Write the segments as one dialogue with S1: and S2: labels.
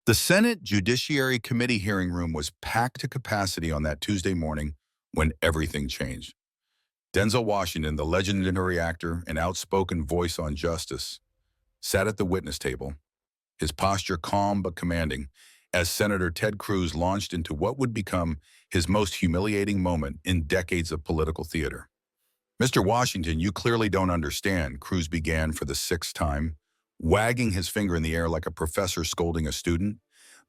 S1: The Senate Judiciary Committee hearing room was packed to capacity on that Tuesday morning when everything changed. Denzel Washington, the legendary actor and outspoken voice on justice, sat at the witness table, his posture calm but commanding, as Senator Ted Cruz launched into what would become his most humiliating moment in decades of political theater. Mr. Washington, you clearly don't understand, Cruz began for the sixth time, wagging his finger in the air like a professor scolding a student.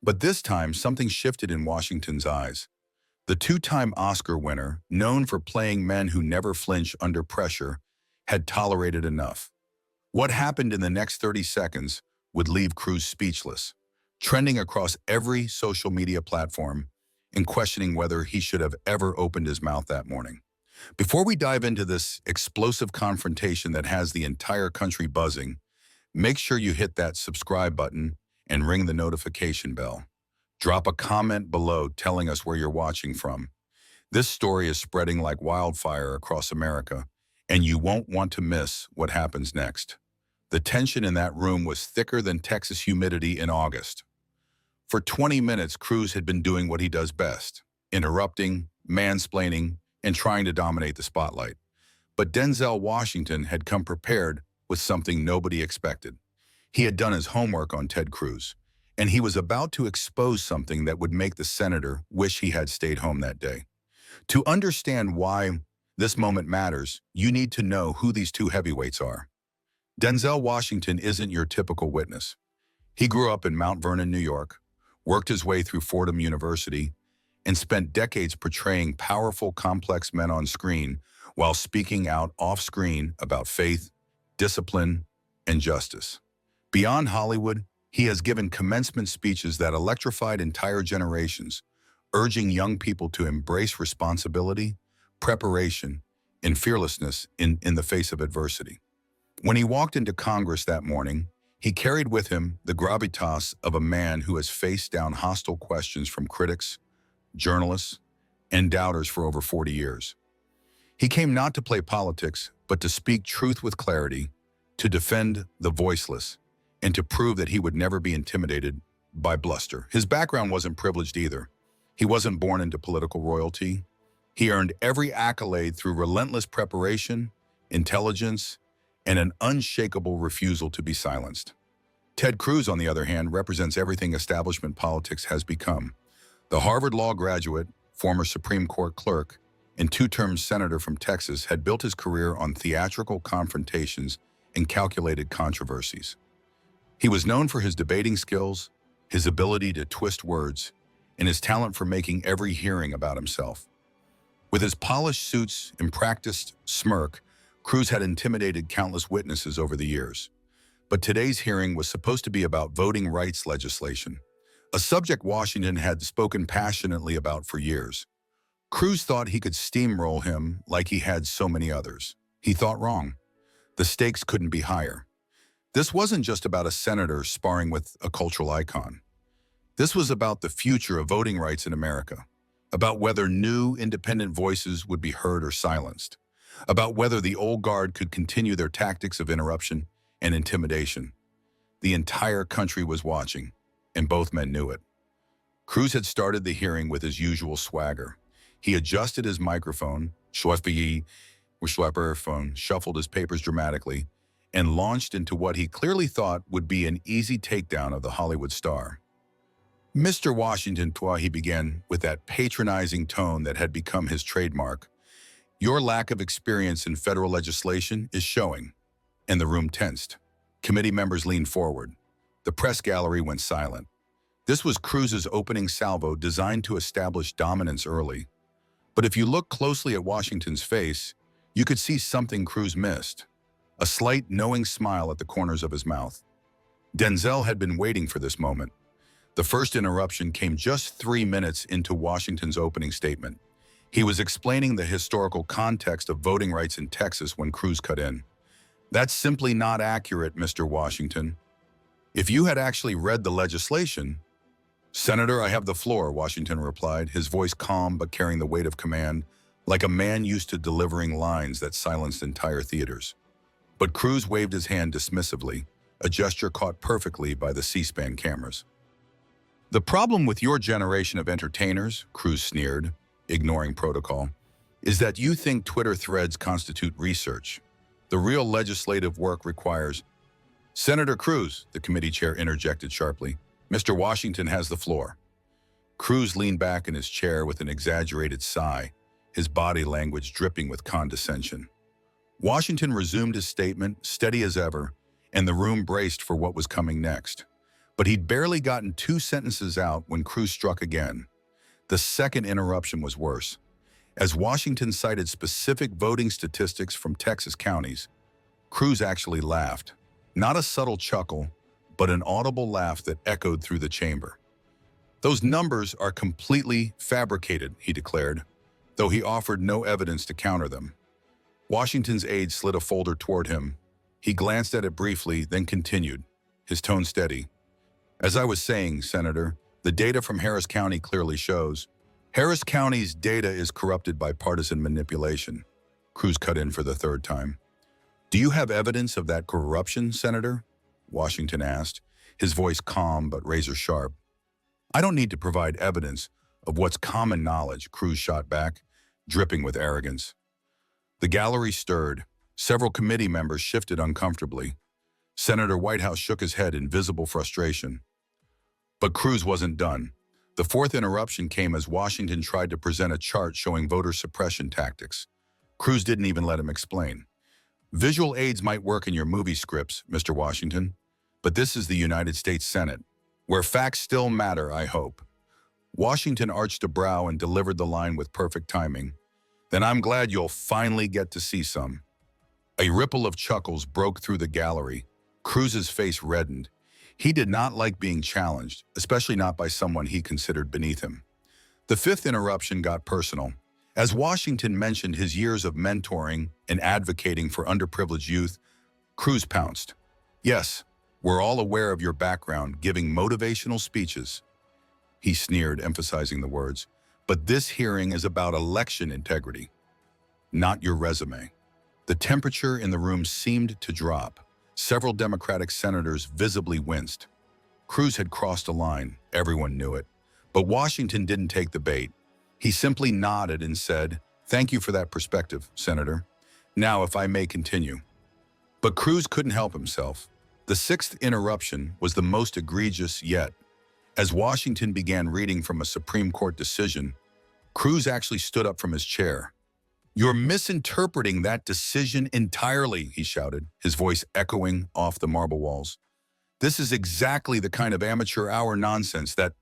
S1: But this time, something shifted in Washington's eyes. The two-time Oscar winner, known for playing men who never flinch under pressure, had tolerated enough. What happened in the next 30 seconds would leave Cruz speechless, trending across every social media platform and questioning whether he should have ever opened his mouth that morning. Before we dive into this explosive confrontation that has the entire country buzzing, make sure you hit that subscribe button and ring the notification bell. Drop a comment below telling us where you're watching from. This story is spreading like wildfire across America, and you won't want to miss what happens next. The tension in that room was thicker than Texas humidity in August. For 20 minutes, Cruz had been doing what he does best, interrupting, mansplaining, and trying to dominate the spotlight. But Denzel Washington had come prepared with something nobody expected. He had done his homework on Ted Cruz, and he was about to expose something that would make the senator wish he had stayed home that day. To understand why this moment matters, you need to know who these two heavyweights are. Denzel Washington isn't your typical witness. He grew up in Mount Vernon, New York, worked his way through Fordham University, and spent decades portraying powerful, complex men on screen while speaking out off-screen about faith, discipline, and justice. Beyond Hollywood, he has given commencement speeches that electrified entire generations, urging young people to embrace responsibility, preparation, and fearlessness in the face of adversity. When he walked into Congress that morning, he carried with him the gravitas of a man who has faced down hostile questions from critics, journalists, and doubters for over 40 years. He came not to play politics, but to speak truth with clarity, to defend the voiceless, and to prove that he would never be intimidated by bluster. His background wasn't privileged either. He wasn't born into political royalty. He earned every accolade through relentless preparation, intelligence, and an unshakable refusal to be silenced. Ted Cruz, on the other hand, represents everything establishment politics has become. The Harvard Law graduate, former Supreme Court clerk, and two-term senator from Texas had built his career on theatrical confrontations and calculated controversies. He was known for his debating skills, his ability to twist words, and his talent for making every hearing about himself. With his polished suits and practiced smirk, Cruz had intimidated countless witnesses over the years. But today's hearing was supposed to be about voting rights legislation, a subject Washington had spoken passionately about for years. Cruz thought he could steamroll him like he had so many others. He thought wrong. The stakes couldn't be higher. This wasn't just about a senator sparring with a cultural icon. This was about the future of voting rights in America, about whether new, independent voices would be heard or silenced, about whether the old guard could continue their tactics of interruption and intimidation. The entire country was watching, and both men knew it. Cruz had started the hearing with his usual swagger. He adjusted his microphone, shuffled his papers dramatically, and launched into what he clearly thought would be an easy takedown of the Hollywood star. Mr. Washington, he began with that patronizing tone that had become his trademark. Your lack of experience in federal legislation is showing. And the room tensed. Committee members leaned forward. The press gallery went silent. This was Cruz's opening salvo designed to establish dominance early. But if you look closely at Washington's face, you could see something Cruz missed. A slight, knowing smile at the corners of his mouth. Denzel had been waiting for this moment. The first interruption came just 3 minutes into Washington's opening statement. He was explaining the historical context of voting rights in Texas when Cruz cut in. That's simply not accurate, Mr. Washington. If you had actually read the legislation— Senator, I have the floor, Washington replied, his voice calm but carrying the weight of command, like a man used to delivering lines that silenced entire theaters. But Cruz waved his hand dismissively, a gesture caught perfectly by the C-SPAN cameras. The problem with your generation of entertainers, Cruz sneered, ignoring protocol, is that you think Twitter threads constitute research. The real legislative work requires— Senator Cruz, the committee chair interjected sharply. Mr. Washington has the floor. Cruz leaned back in his chair with an exaggerated sigh, his body language dripping with condescension. Washington resumed his statement, steady as ever, and the room braced for what was coming next. But he'd barely gotten 2 sentences out when Cruz struck again. The second interruption was worse. As Washington cited specific voting statistics from Texas counties, Cruz actually laughed. Not a subtle chuckle, but an audible laugh that echoed through the chamber. Those numbers are completely fabricated, he declared, though he offered no evidence to counter them. Washington's aide slid a folder toward him. He glanced at it briefly, then continued, his tone steady. As I was saying, Senator, the data from Harris County clearly shows. Harris County's data is corrupted by partisan manipulation. Cruz cut in for the 3rd time. Do you have evidence of that corruption, Senator? Washington asked, his voice calm but razor-sharp. I don't need to provide evidence of what's common knowledge, Cruz shot back, dripping with arrogance. The gallery stirred. Several committee members shifted uncomfortably. Senator Whitehouse shook his head in visible frustration. But Cruz wasn't done. The 4th interruption came as Washington tried to present a chart showing voter suppression tactics. Cruz didn't even let him explain. Visual aids might work in your movie scripts, Mr. Washington, but this is the United States Senate, where facts still matter, I hope. Washington arched a brow and delivered the line with perfect timing. Then I'm glad you'll finally get to see some. A ripple of chuckles broke through the gallery. Cruz's face reddened. He did not like being challenged, especially not by someone he considered beneath him. The 5th interruption got personal. As Washington mentioned his years of mentoring and advocating for underprivileged youth, Cruz pounced. Yes, we're all aware of your background giving motivational speeches. He sneered, emphasizing the words. But this hearing is about election integrity, not your resume. The temperature in the room seemed to drop. Several Democratic senators visibly winced. Cruz had crossed a line, everyone knew it. But Washington didn't take the bait. He simply nodded and said, "Thank you for that perspective, Senator. Now, if I may continue." But Cruz couldn't help himself. The 6th interruption was the most egregious yet. As Washington began reading from a Supreme Court decision, Cruz actually stood up from his chair. "You're misinterpreting that decision entirely," he shouted, his voice echoing off the marble walls. "This is exactly the kind of amateur hour nonsense that—"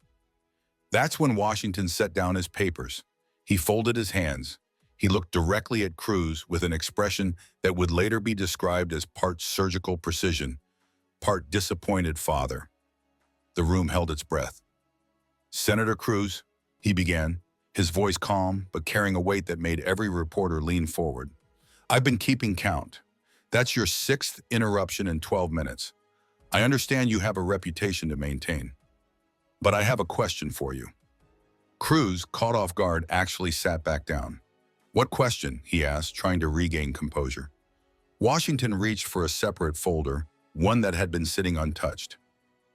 S1: That's when Washington set down his papers. He folded his hands. He looked directly at Cruz with an expression that would later be described as part surgical precision, part disappointed father. The room held its breath. "Senator Cruz," he began, his voice calm but carrying a weight that made every reporter lean forward. "I've been keeping count. That's your 6th interruption in 12 minutes. I understand you have a reputation to maintain. But I have a question for you." Cruz, caught off guard, actually sat back down. "What question?" he asked, trying to regain composure. Washington reached for a separate folder, one that had been sitting untouched.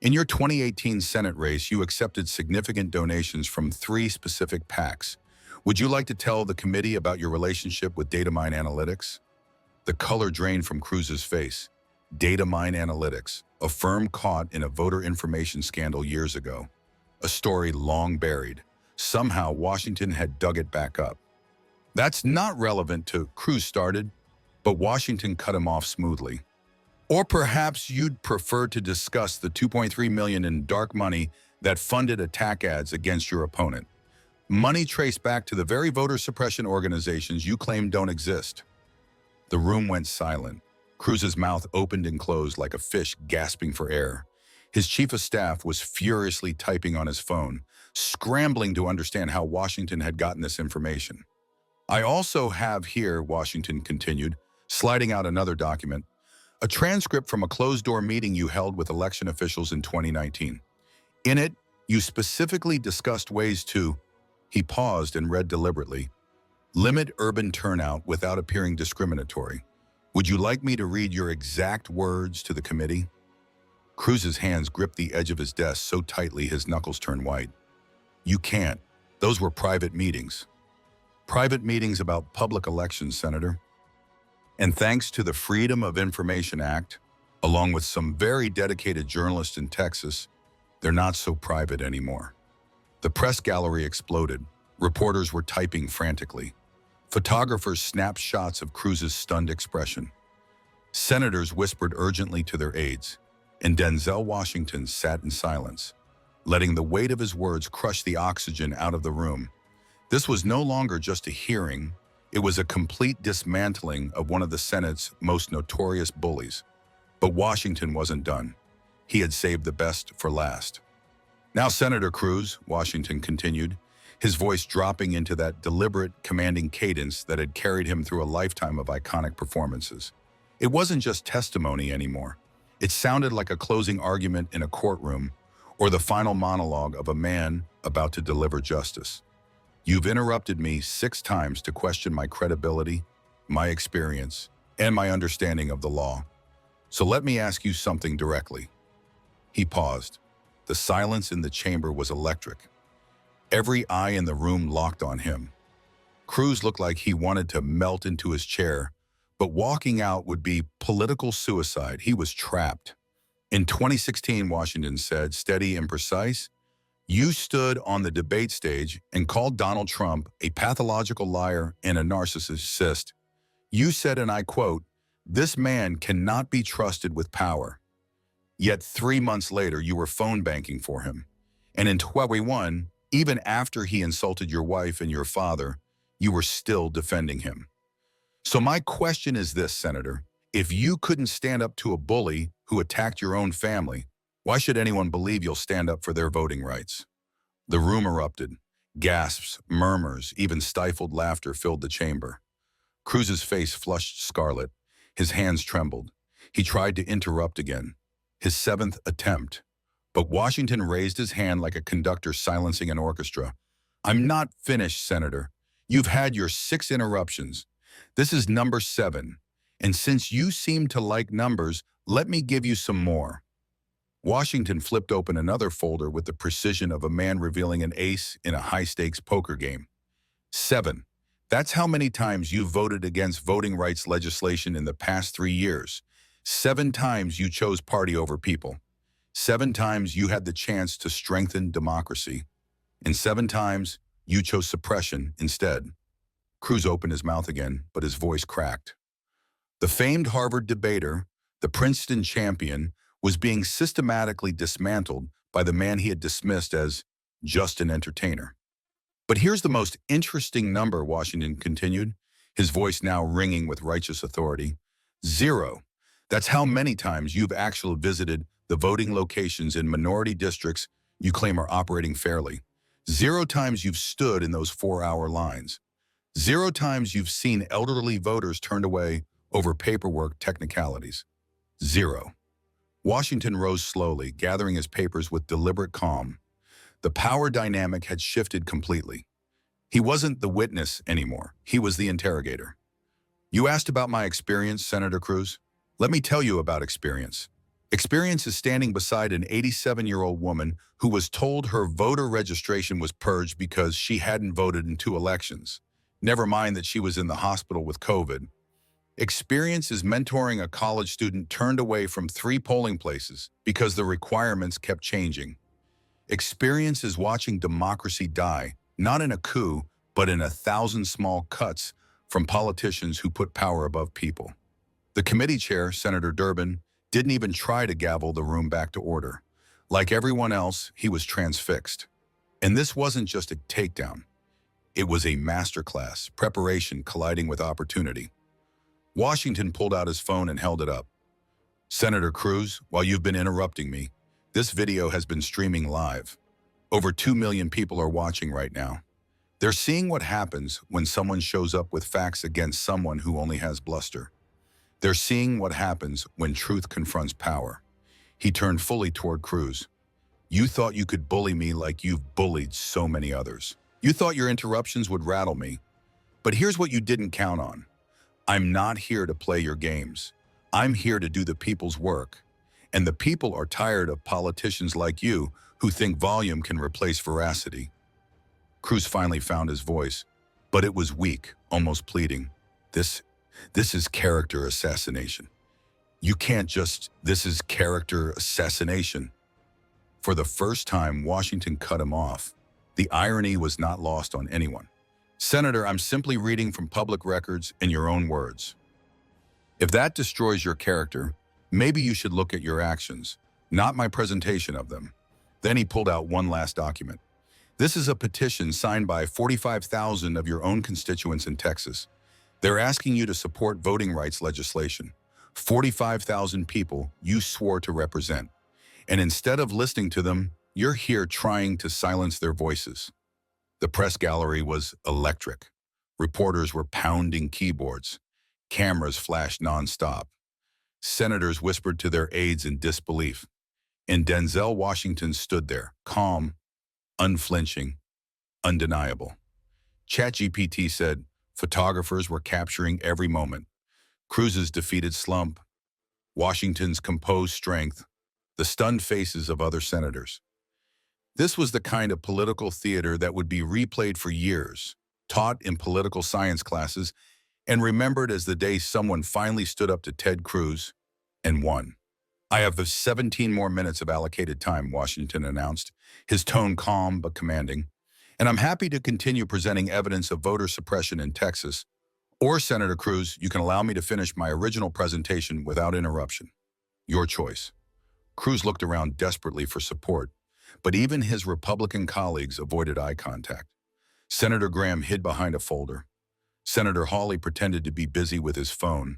S1: "In your 2018 Senate race, you accepted significant donations from 3 specific PACs. Would you like to tell the committee about your relationship with Datamine Analytics?" The color drained from Cruz's face. Datamine Analytics, a firm caught in a voter information scandal years ago. A story long buried. Somehow, Washington had dug it back up. "That's not relevant to," Cruz started, but Washington cut him off smoothly. "Or perhaps you'd prefer to discuss the $2.3 million in dark money that funded attack ads against your opponent. Money traced back to the very voter suppression organizations you claim don't exist." The room went silent. Cruz's mouth opened and closed like a fish gasping for air. His chief of staff was furiously typing on his phone, scrambling to understand how Washington had gotten this information. "I also have here," Washington continued, sliding out another document, "a transcript from a closed-door meeting you held with election officials in 2019. In it, you specifically discussed ways to—" He paused and read deliberately, "limit urban turnout without appearing discriminatory. Would you like me to read your exact words to the committee?" Cruz's hands gripped the edge of his desk so tightly his knuckles turned white. You can't. Those were private meetings. Private meetings about public elections, Senator. And thanks to the Freedom of Information Act, along with some very dedicated journalists in Texas, they're not so private anymore. The press gallery exploded. Reporters were typing frantically. Photographers snapped shots of Cruz's stunned expression. Senators whispered urgently to their aides, and Denzel Washington sat in silence, letting the weight of his words crush the oxygen out of the room. This was no longer just a hearing. It was a complete dismantling of one of the Senate's most notorious bullies. But Washington wasn't done. He had saved the best for last. Now, Senator Cruz, Washington continued, his voice dropping into that deliberate, commanding cadence that had carried him through a lifetime of iconic performances. It wasn't just testimony anymore. It sounded like a closing argument in a courtroom or the final monologue of a man about to deliver justice. You've interrupted me 6 times to question my credibility, my experience, and my understanding of the law. So let me ask you something directly. He paused. The silence in the chamber was electric. Every eye in the room locked on him. Cruz looked like he wanted to melt into his chair, but walking out would be political suicide. He was trapped. In 2016, Washington said, steady and precise, you stood on the debate stage and called Donald Trump a pathological liar and a narcissist. You said, and I quote, this man cannot be trusted with power. Yet 3 months later, you were phone banking for him. And in 2021, even after he insulted your wife and your father, you were still defending him. So my question is this, Senator. If you couldn't stand up to a bully who attacked your own family, why should anyone believe you'll stand up for their voting rights? The room erupted. Gasps, murmurs, even stifled laughter filled the chamber. Cruz's face flushed scarlet. His hands trembled. He tried to interrupt again. His 7th attempt. But Washington raised his hand like a conductor silencing an orchestra. I'm not finished, Senator. You've had your 6 interruptions. This is number 7. And since you seem to like numbers, let me give you some more. Washington flipped open another folder with the precision of a man revealing an ace in a high-stakes poker game. 7. That's how many times you voted against voting rights legislation in the past 3 years. 7 times you chose party over people. 7 times you had the chance to strengthen democracy. And 7 times you chose suppression instead. Cruz opened his mouth again, but his voice cracked. The famed Harvard debater, the Princeton champion, was being systematically dismantled by the man he had dismissed as just an entertainer. But here's the most interesting number, Washington continued, his voice now ringing with righteous authority. 0. That's how many times you've actually visited the voting locations in minority districts you claim are operating fairly. 0 times you've stood in those 4-hour lines. 0 times you've seen elderly voters turned away over paperwork technicalities. 0. Washington rose slowly, gathering his papers with deliberate calm. The power dynamic had shifted completely. He wasn't the witness anymore. He was the interrogator. You asked about my experience, Senator Cruz. Let me tell you about experience. Experience is standing beside an 87-year-old woman who was told her voter registration was purged because she hadn't voted in 2 elections. Never mind that she was in the hospital with COVID. Experience is mentoring a college student turned away from 3 polling places because the requirements kept changing. Experience is watching democracy die, not in a coup, but in 1,000 small cuts from politicians who put power above people. The committee chair, Senator Durbin, didn't even try to gavel the room back to order. Like everyone else, he was transfixed. And this wasn't just a takedown. It was a masterclass, preparation colliding with opportunity. Washington pulled out his phone and held it up. Senator Cruz, while you've been interrupting me, this video has been streaming live. Over 2 million people are watching right now. They're seeing what happens when someone shows up with facts against someone who only has bluster. They're seeing what happens when truth confronts power. He turned fully toward Cruz. You thought you could bully me like you've bullied so many others. You thought your interruptions would rattle me. But here's what you didn't count on. I'm not here to play your games. I'm here to do the people's work. And the people are tired of politicians like you who think volume can replace veracity. Cruz finally found his voice, but it was weak, almost pleading. This is character assassination. You can't just, this is character assassination. For the first time, Washington cut him off. The irony was not lost on anyone. Senator, I'm simply reading from public records in your own words. If that destroys your character, maybe you should look at your actions, not my presentation of them. Then he pulled out one last document. This is a petition signed by 45,000 of your own constituents in Texas. They're asking you to support voting rights legislation. 45,000 people you swore to represent. And instead of listening to them, you're here trying to silence their voices. The press gallery was electric. Reporters were pounding keyboards. Cameras flashed nonstop. Senators whispered to their aides in disbelief. And Denzel Washington stood there, calm, unflinching, undeniable. ChatGPT said photographers were capturing every moment. Cruz's defeated slump, Washington's composed strength, the stunned faces of other senators. This was the kind of political theater that would be replayed for years, taught in political science classes, and remembered as the day someone finally stood up to Ted Cruz and won. I have 17 more minutes of allocated time, Washington announced, his tone calm but commanding. And I'm happy to continue presenting evidence of voter suppression in Texas. Or, Senator Cruz, you can allow me to finish my original presentation without interruption. Your choice. Cruz looked around desperately for support, but even his Republican colleagues avoided eye contact. Senator Graham hid behind a folder. Senator Hawley pretended to be busy with his phone.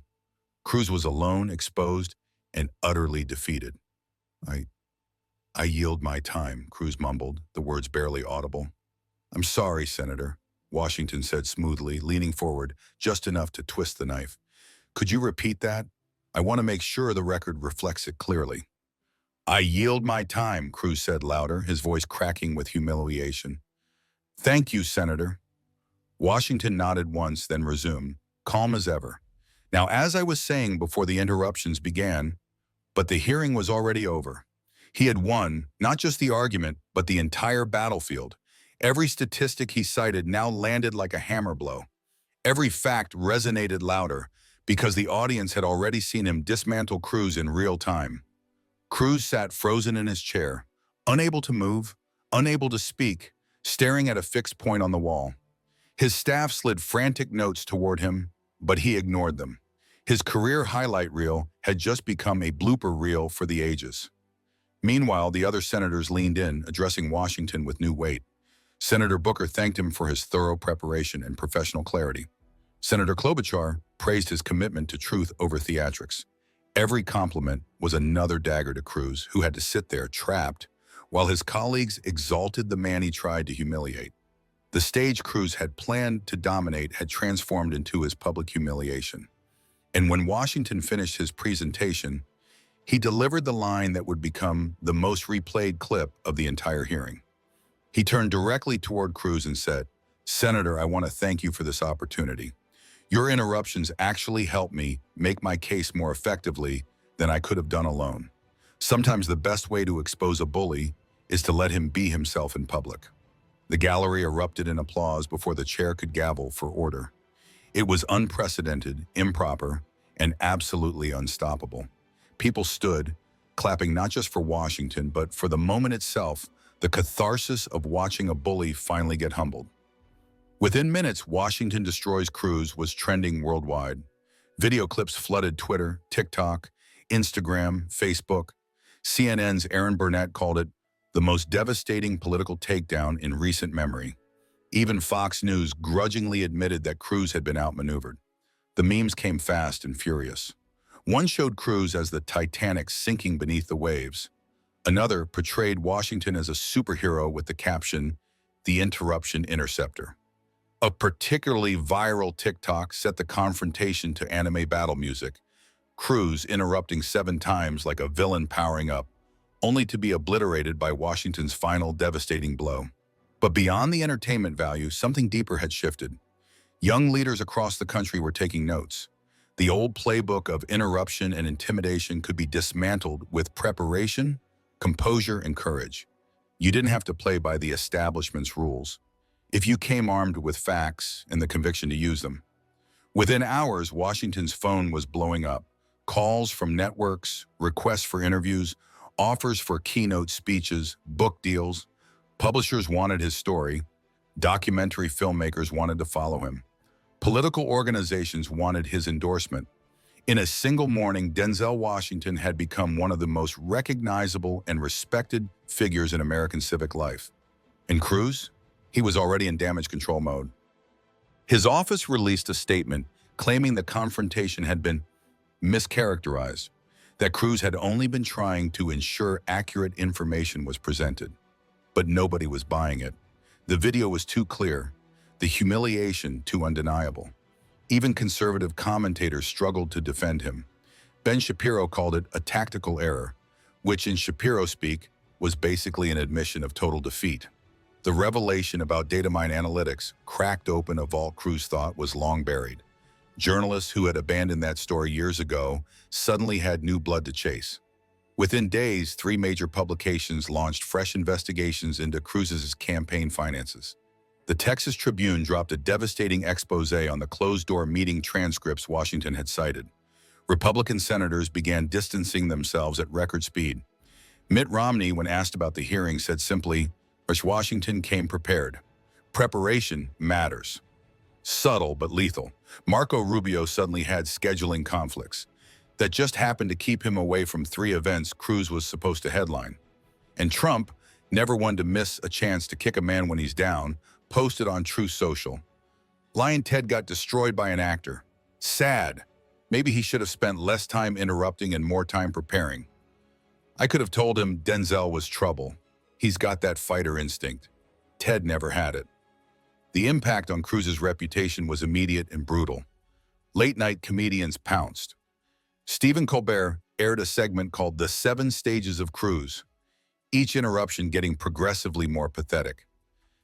S1: Cruz was alone, exposed, and utterly defeated. I yield my time, Cruz mumbled, the words barely audible. I'm sorry, Senator, Washington said smoothly, leaning forward just enough to twist the knife. Could you repeat that? I want to make sure the record reflects it clearly. I yield my time, Cruz said louder, his voice cracking with humiliation. Thank you, Senator. Washington nodded once, then resumed, calm as ever. Now, as I was saying before the interruptions began, but the hearing was already over. He had won, not just the argument, but the entire battlefield. Every statistic he cited now landed like a hammer blow. Every fact resonated louder because the audience had already seen him dismantle Cruz in real time. Cruz sat frozen in his chair, unable to move, unable to speak, staring at a fixed point on the wall. His staff slid frantic notes toward him, but he ignored them. His career highlight reel had just become a blooper reel for the ages. Meanwhile, the other senators leaned in, addressing Washington with new weight. Senator Booker thanked him for his thorough preparation and professional clarity. Senator Klobuchar praised his commitment to truth over theatrics. Every compliment was another dagger to Cruz, who had to sit there trapped, while his colleagues exalted the man he tried to humiliate. The stage Cruz had planned to dominate had transformed into his public humiliation. And when Washington finished his presentation, he delivered the line that would become the most replayed clip of the entire hearing. He turned directly toward Cruz and said, Senator, I want to thank you for this opportunity. Your interruptions actually helped me make my case more effectively than I could have done alone. Sometimes the best way to expose a bully is to let him be himself in public. The gallery erupted in applause before the chair could gavel for order. It was unprecedented, improper, and absolutely unstoppable. People stood, clapping not just for Washington, but for the moment itself, the catharsis of watching a bully finally get humbled. Within minutes, Washington Destroys Cruz was trending worldwide. Video clips flooded Twitter, TikTok, Instagram, Facebook. CNN's Aaron Burnett called it the most devastating political takedown in recent memory. Even Fox News grudgingly admitted that Cruz had been outmaneuvered. The memes came fast and furious. One showed Cruz as the Titanic sinking beneath the waves. Another portrayed Washington as a superhero with the caption, "The Interruption Interceptor." A particularly viral TikTok set the confrontation to anime battle music, Cruz interrupting 7 times like a villain powering up, only to be obliterated by Washington's final devastating blow. But beyond the entertainment value, something deeper had shifted. Young leaders across the country were taking notes. The old playbook of interruption and intimidation could be dismantled with preparation, composure, and courage. You didn't have to play by the establishment's rules if you came armed with facts and the conviction to use them. Within hours, Washington's phone was blowing up. Calls from networks, requests for interviews, offers for keynote speeches, book deals. Publishers wanted his story. Documentary filmmakers wanted to follow him. Political organizations wanted his endorsement. In a single morning, Denzel Washington had become one of the most recognizable and respected figures in American civic life. And Cruz? He was already in damage control mode. His office released a statement claiming the confrontation had been mischaracterized, that Cruz had only been trying to ensure accurate information was presented. But nobody was buying it. The video was too clear, the humiliation too undeniable. Even conservative commentators struggled to defend him. Ben Shapiro called it a tactical error, which in Shapiro speak was basically an admission of total defeat. The revelation about data mine analytics cracked open a vault Cruz thought was long buried. Journalists who had abandoned that story years ago suddenly had new blood to chase. Within days, 3 major publications launched fresh investigations into Cruz's campaign finances. The Texas Tribune dropped a devastating expose on the closed-door meeting transcripts Washington had cited. Republican senators began distancing themselves at record speed. Mitt Romney, when asked about the hearing, said simply, Washington came prepared. Preparation matters. Subtle but lethal. Marco Rubio suddenly had scheduling conflicts that just happened to keep him away from 3 events Cruz was supposed to headline. And Trump, never one to miss a chance to kick a man when he's down, posted on Truth Social. Lion Ted got destroyed by an actor. Sad. Maybe he should have spent less time interrupting and more time preparing. I could have told him Denzel was trouble. He's got that fighter instinct. Ted never had it. The impact on Cruz's reputation was immediate and brutal. Late-night comedians pounced. Stephen Colbert aired a segment called The 7 Stages of Cruz, each interruption getting progressively more pathetic.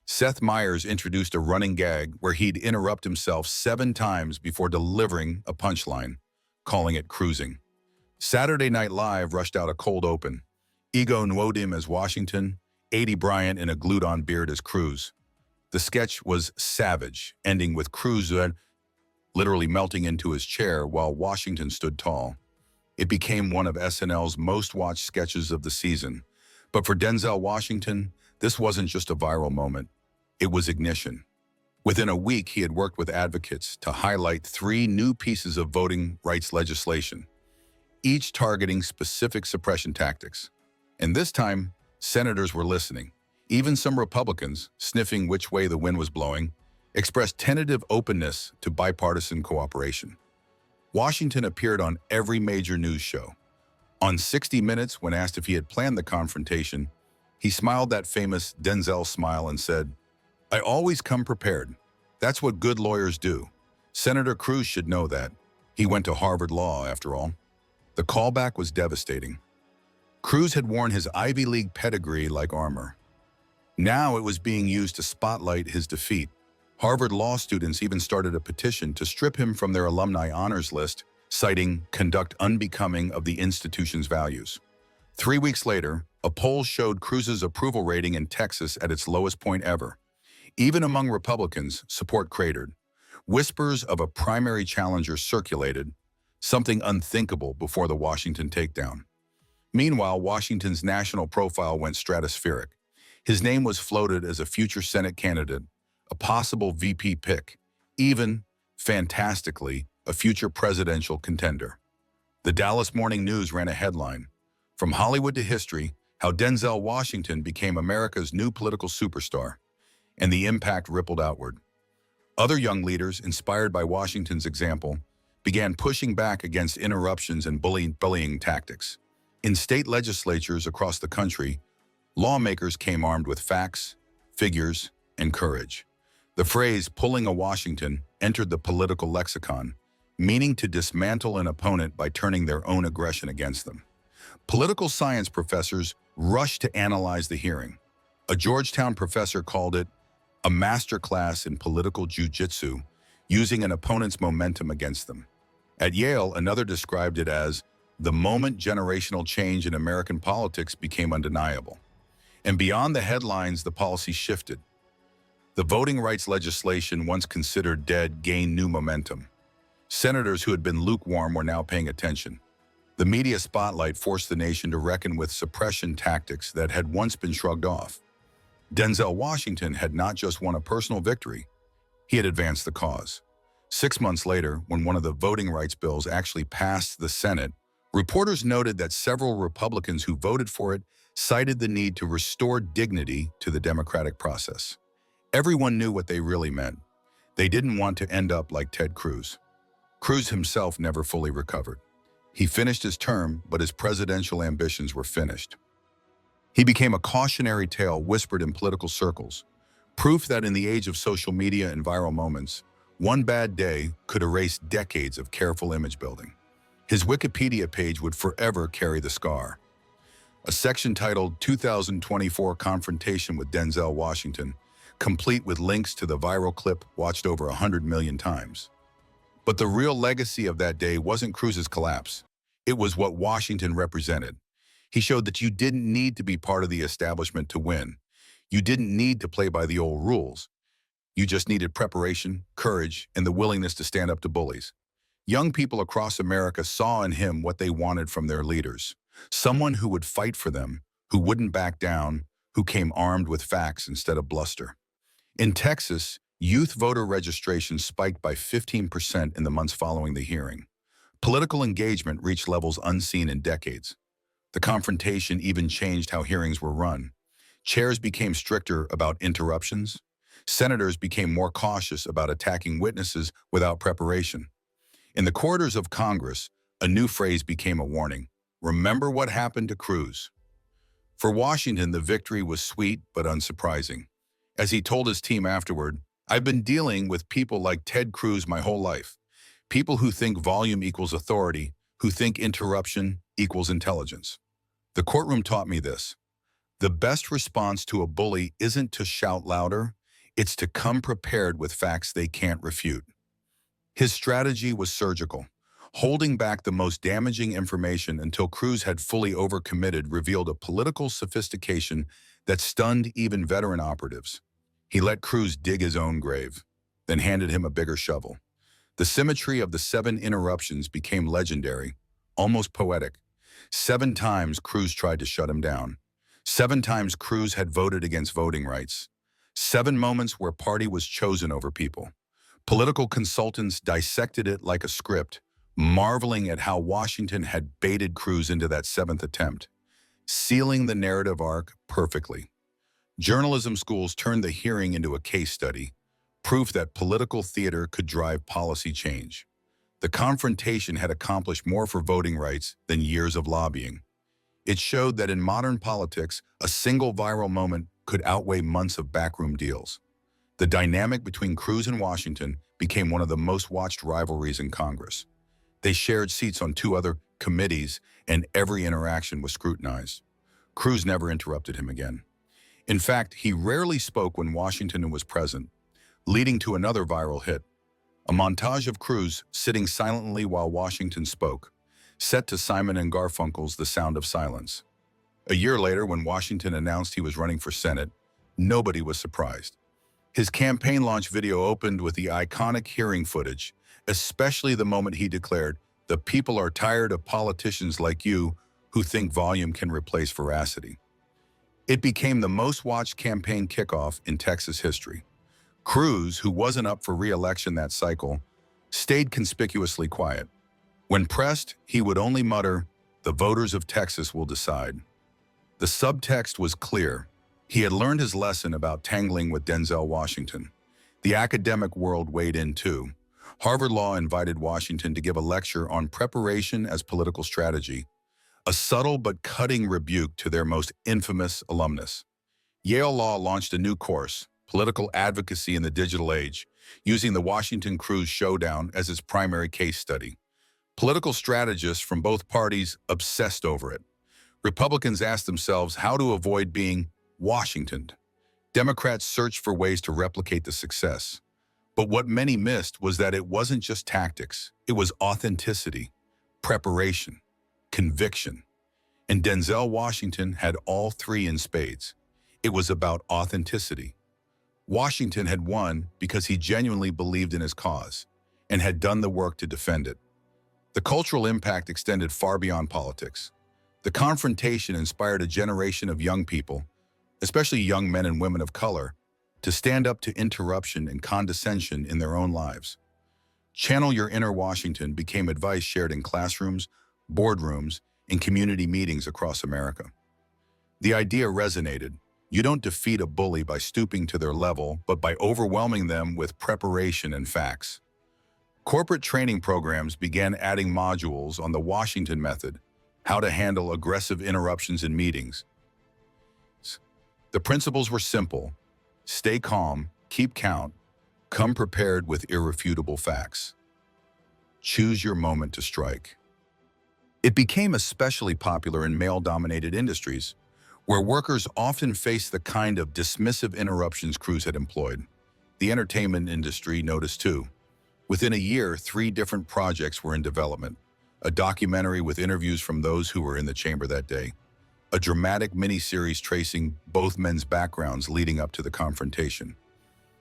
S1: Seth Meyers introduced a running gag where he'd interrupt himself 7 times before delivering a punchline, calling it cruising. Saturday Night Live rushed out a cold open. Ego Nwodim as Washington, Aidy Bryant in a glued-on beard as Cruz. The sketch was savage, ending with Cruz literally melting into his chair while Washington stood tall. It became one of SNL's most-watched sketches of the season. But for Denzel Washington, this wasn't just a viral moment. It was ignition. Within a week, he had worked with advocates to highlight 3 new pieces of voting rights legislation, each targeting specific suppression tactics. And this time, senators were listening. Even some Republicans, sniffing which way the wind was blowing, expressed tentative openness to bipartisan cooperation. Washington appeared on every major news show. On 60 Minutes, when asked if he had planned the confrontation, he smiled that famous Denzel smile and said, "I always come prepared. That's what good lawyers do. Senator Cruz should know that. He went to Harvard Law, after all." The callback was devastating. Cruz had worn his Ivy League pedigree like armor. Now it was being used to spotlight his defeat. Harvard law students even started a petition to strip him from their alumni honors list, citing conduct unbecoming of the institution's values. 3 weeks later, a poll showed Cruz's approval rating in Texas at its lowest point ever. Even among Republicans, support cratered. Whispers of a primary challenger circulated, something unthinkable before the Washington takedown. Meanwhile, Washington's national profile went stratospheric. His name was floated as a future Senate candidate, a possible VP pick, even, fantastically, a future presidential contender. The Dallas Morning News ran a headline, "From Hollywood to History, How Denzel Washington Became America's New Political Superstar," and the impact rippled outward. Other young leaders, inspired by Washington's example, began pushing back against interruptions and bullying tactics. In state legislatures across the country, lawmakers came armed with facts, figures, and courage. The phrase "pulling a Washington" entered the political lexicon, meaning to dismantle an opponent by turning their own aggression against them. Political science professors rushed to analyze the hearing. A Georgetown professor called it a masterclass in political jiu-jitsu, using an opponent's momentum against them. At Yale, another described it as the moment generational change in American politics became undeniable. And beyond the headlines, the policy shifted. The voting rights legislation, once considered dead, gained new momentum. Senators who had been lukewarm were now paying attention. The media spotlight forced the nation to reckon with suppression tactics that had once been shrugged off. Denzel Washington had not just won a personal victory, he had advanced the cause. 6 months later, when one of the voting rights bills actually passed the Senate, reporters noted that several Republicans who voted for it cited the need to restore dignity to the democratic process. Everyone knew what they really meant. They didn't want to end up like Ted Cruz. Cruz himself never fully recovered. He finished his term, but his presidential ambitions were finished. He became a cautionary tale whispered in political circles, proof that in the age of social media and viral moments, one bad day could erase decades of careful image building. His Wikipedia page would forever carry the scar. A section titled 2024 Confrontation with Denzel Washington, complete with links to the viral clip watched over 100 million times. But the real legacy of that day wasn't Cruz's collapse. It was what Washington represented. He showed that you didn't need to be part of the establishment to win. You didn't need to play by the old rules. You just needed preparation, courage, and the willingness to stand up to bullies. Young people across America saw in him what they wanted from their leaders. Someone who would fight for them, who wouldn't back down, who came armed with facts instead of bluster. In Texas, youth voter registration spiked by 15% in the months following the hearing. Political engagement reached levels unseen in decades. The confrontation even changed how hearings were run. Chairs became stricter about interruptions. Senators became more cautious about attacking witnesses without preparation. In the corridors of Congress, a new phrase became a warning. Remember what happened to Cruz. For Washington, the victory was sweet but unsurprising. As he told his team afterward, "I've been dealing with people like Ted Cruz my whole life. People who think volume equals authority, who think interruption equals intelligence. The courtroom taught me this. The best response to a bully isn't to shout louder, it's to come prepared with facts they can't refute." His strategy was surgical. Holding back the most damaging information until Cruz had fully overcommitted revealed a political sophistication that stunned even veteran operatives. He let Cruz dig his own grave, then handed him a bigger shovel. The symmetry of the 7 interruptions became legendary, almost poetic. 7 times Cruz tried to shut him down. 7 times Cruz had voted against voting rights. 7 moments where party was chosen over people. Political consultants dissected it like a script, marveling at how Washington had baited Cruz into that 7th attempt, sealing the narrative arc perfectly. Journalism schools turned the hearing into a case study, proof that political theater could drive policy change. The confrontation had accomplished more for voting rights than years of lobbying. It showed that in modern politics, a single viral moment could outweigh months of backroom deals. The dynamic between Cruz and Washington became one of the most watched rivalries in Congress. They shared seats on 2 other committees, and every interaction was scrutinized. Cruz never interrupted him again. In fact, he rarely spoke when Washington was present, leading to another viral hit. A montage of Cruz sitting silently while Washington spoke, set to Simon and Garfunkel's The Sound of Silence. A year later, when Washington announced he was running for Senate, nobody was surprised. His campaign launch video opened with the iconic hearing footage, especially the moment he declared, "The people are tired of politicians like you who think volume can replace veracity." It became the most watched campaign kickoff in Texas history. Cruz, who wasn't up for re-election that cycle, stayed conspicuously quiet. When pressed, he would only mutter, "The voters of Texas will decide." The subtext was clear. He had learned his lesson about tangling with Denzel Washington. The academic world weighed in too. Harvard Law invited Washington to give a lecture on preparation as political strategy, a subtle but cutting rebuke to their most infamous alumnus. Yale Law launched a new course, Political Advocacy in the Digital Age, using the Washington-Cruz showdown as its primary case study. Political strategists from both parties obsessed over it. Republicans asked themselves how to avoid being Washingtoned. Democrats searched for ways to replicate the success. But what many missed was that it wasn't just tactics. It was authenticity, preparation, conviction. And Denzel Washington had all three in spades. It was about authenticity. Washington had won because he genuinely believed in his cause and had done the work to defend it. The cultural impact extended far beyond politics. The confrontation inspired a generation of young people, especially young men and women of color, to stand up to interruption and condescension in their own lives. Channel Your Inner Washington became advice shared in classrooms, boardrooms, and community meetings across America. The idea resonated. You don't defeat a bully by stooping to their level, but by overwhelming them with preparation and facts. Corporate training programs began adding modules on the Washington method, how to handle aggressive interruptions in meetings. The principles were simple. Stay calm, keep count, come prepared with irrefutable facts. Choose your moment to strike. It became especially popular in male-dominated industries, where workers often faced the kind of dismissive interruptions Cruz had employed. The entertainment industry noticed too. Within a year, 3 different projects were in development. A documentary with interviews from those who were in the chamber that day. A dramatic miniseries tracing both men's backgrounds leading up to the confrontation.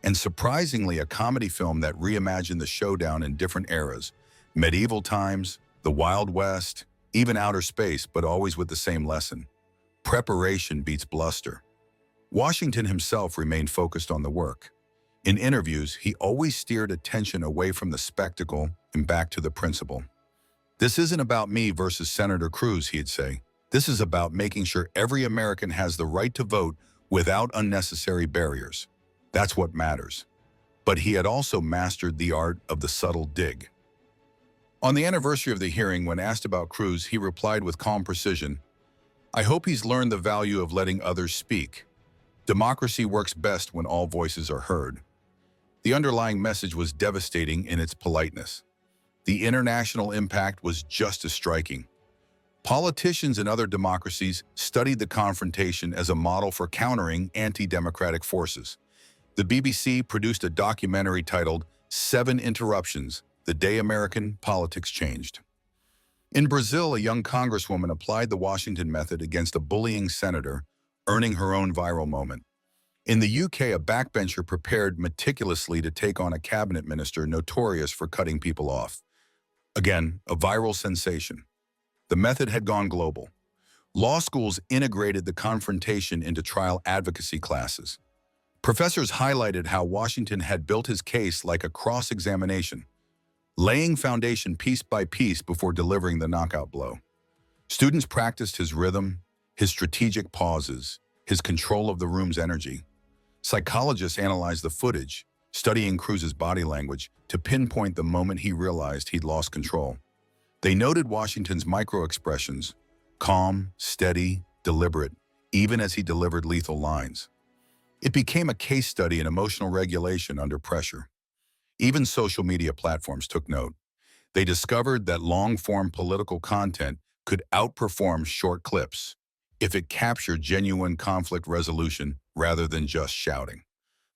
S1: And surprisingly, a comedy film that reimagined the showdown in different eras. Medieval times, the Wild West, even outer space, but always with the same lesson. Preparation beats bluster. Washington himself remained focused on the work. In interviews, he always steered attention away from the spectacle and back to the principle. This isn't about me versus Senator Cruz, he'd say. This is about making sure every American has the right to vote without unnecessary barriers. That's what matters. But he had also mastered the art of the subtle dig. On the anniversary of the hearing, when asked about Cruz, he replied with calm precision, "I hope he's learned the value of letting others speak. Democracy works best when all voices are heard." The underlying message was devastating in its politeness. The international impact was just as striking. Politicians in other democracies studied the confrontation as a model for countering anti-democratic forces. The BBC produced a documentary titled 7th Interruptions, The Day American Politics Changed. In Brazil, a young congresswoman applied the Washington method against a bullying senator, earning her own viral moment. In the UK, a backbencher prepared meticulously to take on a cabinet minister notorious for cutting people off. Again, a viral sensation. The method had gone global. Law schools integrated the confrontation into trial advocacy classes. Professors highlighted how Washington had built his case like a cross-examination, laying foundation piece by piece before delivering the knockout blow. Students practiced his rhythm, his strategic pauses, his control of the room's energy. Psychologists analyzed the footage, studying Cruz's body language to pinpoint the moment he realized he'd lost control. They noted Washington's micro-expressions, calm, steady, deliberate, even as he delivered lethal lines. It became a case study in emotional regulation under pressure. Even social media platforms took note. They discovered that long-form political content could outperform short clips if it captured genuine conflict resolution rather than just shouting.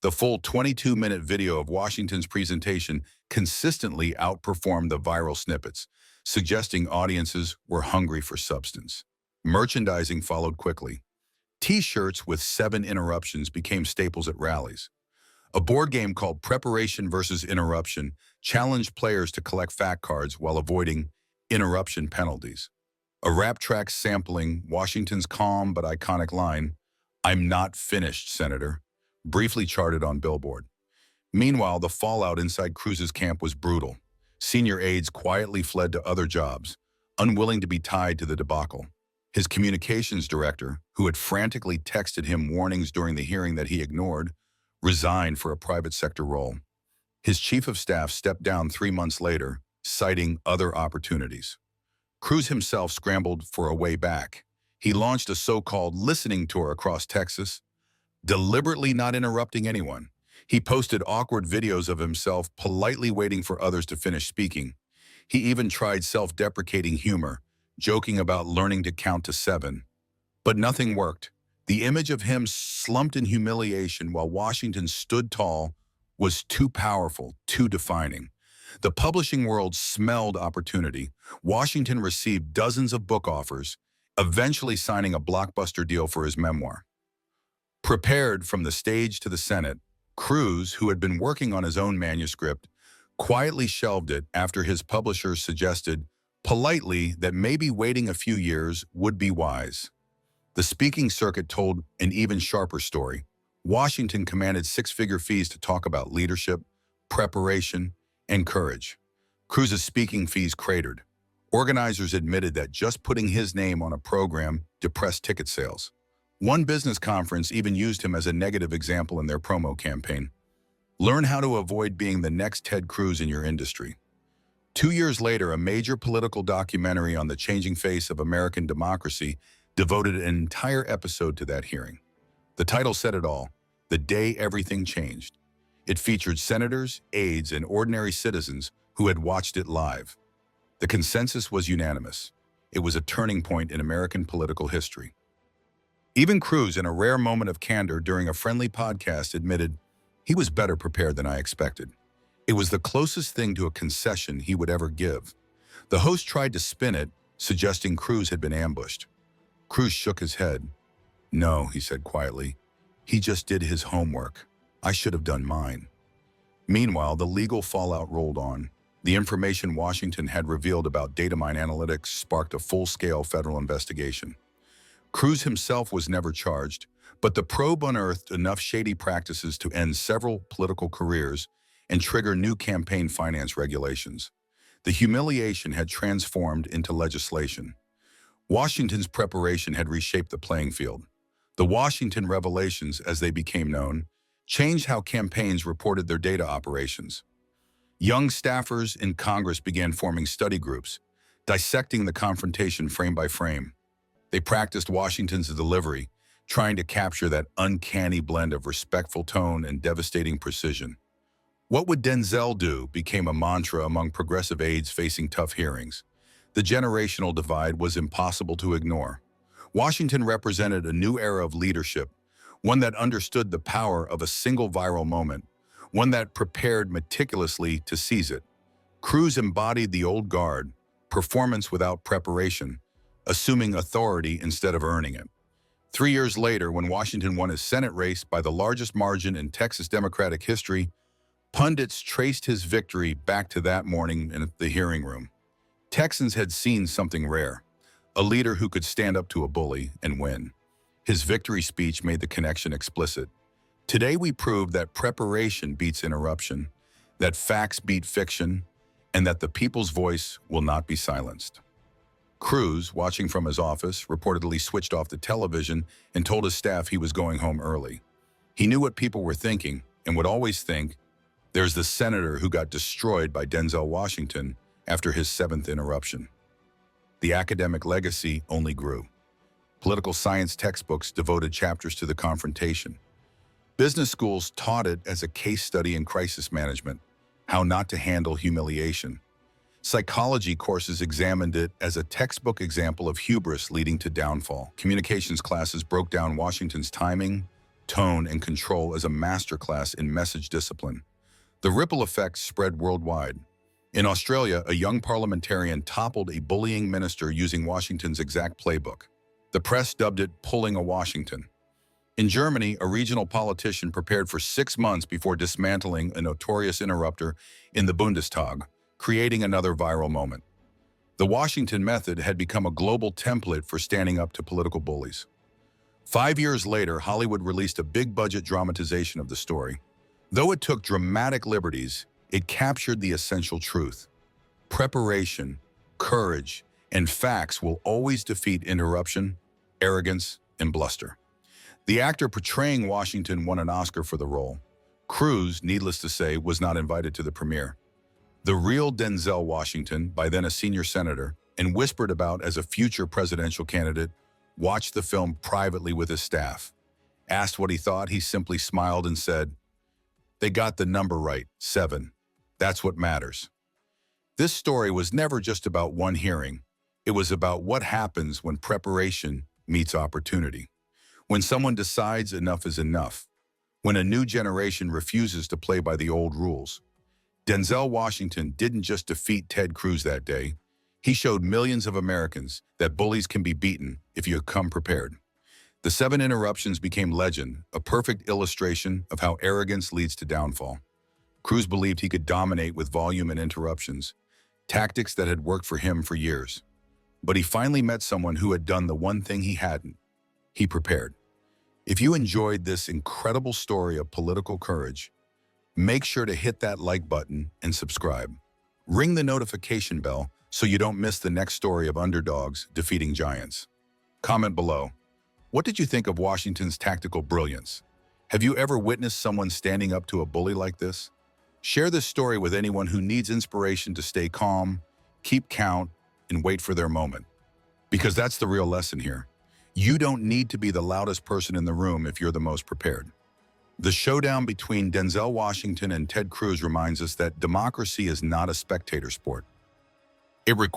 S1: The full 22-minute video of Washington's presentation consistently outperformed the viral snippets, suggesting audiences were hungry for substance. Merchandising followed quickly. T-shirts with 7 interruptions became staples at rallies. A board game called Preparation versus Interruption challenged players to collect fact cards while avoiding interruption penalties. A rap track sampling Washington's calm but iconic line, "I'm not finished, Senator," briefly charted on Billboard. Meanwhile, the fallout inside Cruz's camp was brutal. Senior aides quietly fled to other jobs, unwilling to be tied to the debacle. His communications director, who had frantically texted him warnings during the hearing that he ignored, resigned for a private sector role. His chief of staff stepped down 3 months later, citing other opportunities. Cruz himself scrambled for a way back. He launched a so-called listening tour across Texas, deliberately not interrupting anyone. He posted awkward videos of himself politely waiting for others to finish speaking. He even tried self-deprecating humor, joking about learning to count to 7. But nothing worked. The image of him slumped in humiliation while Washington stood tall, was too powerful, too defining. The publishing world smelled opportunity. Washington received dozens of book offers, eventually signing a blockbuster deal for his memoir. Prepared from the stage to the Senate, Cruz, who had been working on his own manuscript, quietly shelved it after his publisher suggested, politely, that maybe waiting a few years would be wise. The speaking circuit told an even sharper story. Washington commanded six-figure fees to talk about leadership, preparation, and courage. Cruz's speaking fees cratered. Organizers admitted that just putting his name on a program depressed ticket sales. One business conference even used him as a negative example in their promo campaign. Learn how to avoid being the next Ted Cruz in your industry. 2 years later, a major political documentary on the changing face of American democracy devoted an entire episode to that hearing. The title said it all, The Day Everything Changed. It featured senators, aides, and ordinary citizens who had watched it live. The consensus was unanimous. It was a turning point in American political history. Even Cruz, in a rare moment of candor during a friendly podcast, admitted he was better prepared than I expected. It was the closest thing to a concession he would ever give. The host tried to spin it, suggesting Cruz had been ambushed. Cruz shook his head. No, he said quietly. He just did his homework. I should have done mine. Meanwhile, the legal fallout rolled on. The information Washington had revealed about data mine analytics sparked a full-scale federal investigation. Cruz himself was never charged, but the probe unearthed enough shady practices to end several political careers and trigger new campaign finance regulations. The humiliation had transformed into legislation. Washington's preparation had reshaped the playing field. The Washington revelations, as they became known, changed how campaigns reported their data operations. Young staffers in Congress began forming study groups, dissecting the confrontation frame by frame. They practiced Washington's delivery, trying to capture that uncanny blend of respectful tone and devastating precision. What would Denzel do became a mantra among progressive aides facing tough hearings. The generational divide was impossible to ignore. Washington represented a new era of leadership, one that understood the power of a single viral moment, one that prepared meticulously to seize it. Cruz embodied the old guard, performance without preparation, assuming authority instead of earning it. 3 years later, when Washington won his Senate race by the largest margin in Texas Democratic history, pundits traced his victory back to that morning in the hearing room. Texans had seen something rare, a leader who could stand up to a bully and win. His victory speech made the connection explicit. Today we proved that preparation beats interruption, that facts beat fiction, and that the people's voice will not be silenced. Cruz, watching from his office, reportedly switched off the television and told his staff he was going home early. He knew what people were thinking and would always think, there's the senator who got destroyed by Denzel Washington after his 7th interruption. The academic legacy only grew. Political science textbooks devoted chapters to the confrontation. Business schools taught it as a case study in crisis management, how not to handle humiliation. Psychology courses examined it as a textbook example of hubris leading to downfall. Communications classes broke down Washington's timing, tone, and control as a masterclass in message discipline. The ripple effects spread worldwide. In Australia, a young parliamentarian toppled a bullying minister using Washington's exact playbook. The press dubbed it pulling a Washington. In Germany, a regional politician prepared for 6 months before dismantling a notorious interrupter in the Bundestag, creating another viral moment. The Washington method had become a global template for standing up to political bullies. 5 years later, Hollywood released a big-budget dramatization of the story. Though it took dramatic liberties, it captured the essential truth. Preparation, courage, and facts will always defeat interruption, arrogance, and bluster. The actor portraying Washington won an Oscar for the role. Cruz, needless to say, was not invited to the premiere. The real Denzel Washington, by then a senior senator, and whispered about as a future presidential candidate, watched the film privately with his staff. Asked what he thought, he simply smiled and said, "They got the number right, 7. That's what matters." This story was never just about one hearing. It was about what happens when preparation meets opportunity. When someone decides enough is enough. when a new generation refuses to play by the old rules. Denzel Washington didn't just defeat Ted Cruz that day. He showed millions of Americans that bullies can be beaten if you come prepared. The 7 interruptions became legend, a perfect illustration of how arrogance leads to downfall. Cruz believed he could dominate with volume and interruptions, tactics that had worked for him for years. But he finally met someone who had done the one thing he hadn't. He prepared. If you enjoyed this incredible story of political courage, make sure to hit that like button and subscribe. Ring the notification bell so you don't miss the next story of underdogs defeating giants. Comment below. What did you think of Washington's tactical brilliance? Have you ever witnessed someone standing up to a bully like this? Share this story with anyone who needs inspiration to stay calm, keep count, and wait for their moment. Because that's the real lesson here. You don't need to be the loudest person in the room if you're the most prepared. The showdown between Denzel Washington and Ted Cruz reminds us that democracy is not a spectator sport. It requires